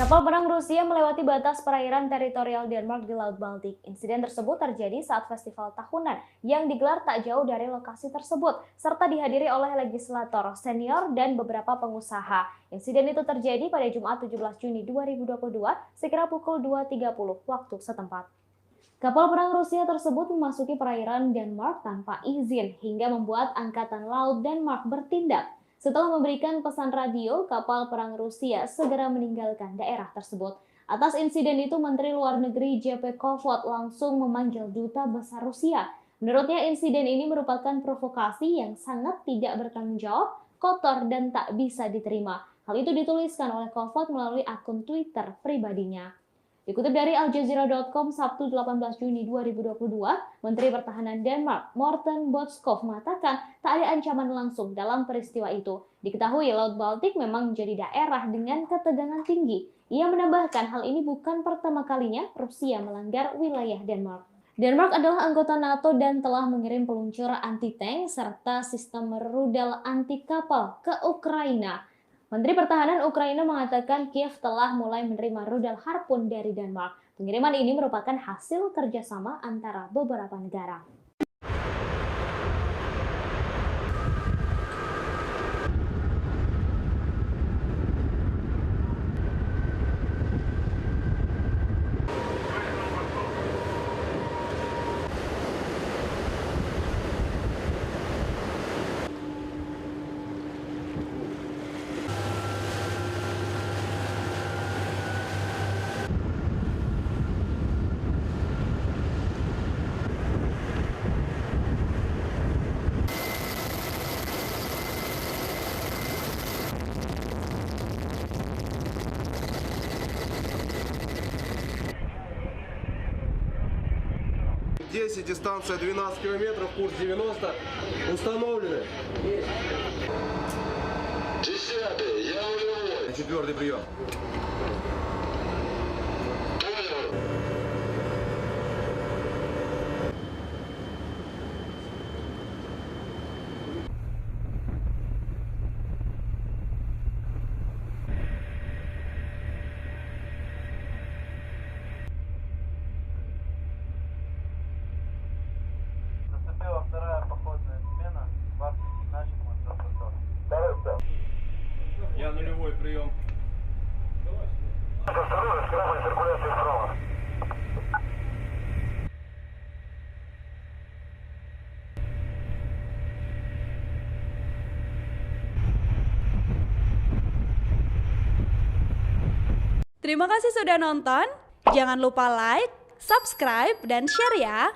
Kapal perang Rusia melewati batas perairan teritorial Denmark di Laut Baltik. Insiden tersebut terjadi saat festival tahunan yang digelar tak jauh dari lokasi tersebut, serta dihadiri oleh legislator senior dan beberapa pengusaha. Insiden itu terjadi pada Jumat 17 Juni 2022, sekira pukul 2.30 waktu setempat. Kapal perang Rusia tersebut memasuki perairan Denmark tanpa izin hingga membuat Angkatan Laut Denmark bertindak. Setelah memberikan pesan radio, kapal perang Rusia segera meninggalkan daerah tersebut. Atas insiden itu, Menteri Luar Negeri JP Kofod langsung memanggil Duta Besar Rusia. Menurutnya, insiden ini merupakan provokasi yang sangat tidak bertanggung jawab, kotor, dan tak bisa diterima. Hal itu dituliskan oleh Kofod melalui akun Twitter pribadinya. Dikutip dari aljazeera.com Sabtu 18 Juni 2022, Menteri Pertahanan Denmark Morten Bødskov mengatakan tak ada ancaman langsung dalam peristiwa itu. Diketahui Laut Baltik memang menjadi daerah dengan ketegangan tinggi. Ia menambahkan hal ini bukan pertama kalinya Rusia melanggar wilayah Denmark. Denmark adalah anggota NATO dan telah mengirim peluncur anti-tank serta sistem rudal anti kapal ke Ukraina. Menteri Pertahanan Ukraina mengatakan Kiev telah mulai menerima rudal Harpoon dari Denmark. Pengiriman ini merupakan hasil kerjasama antara beberapa negara. Дистанция 12 километров, курс 90, установлены. 10-й, я нулевой. 4-й прием. Наступила вторая походная смена. Вас наших маршрутов. Я нулевой прием. Осторожно, скрабная циркуляция справа. Terima kasih sudah nonton. Jangan lupa like, subscribe, dan share ya.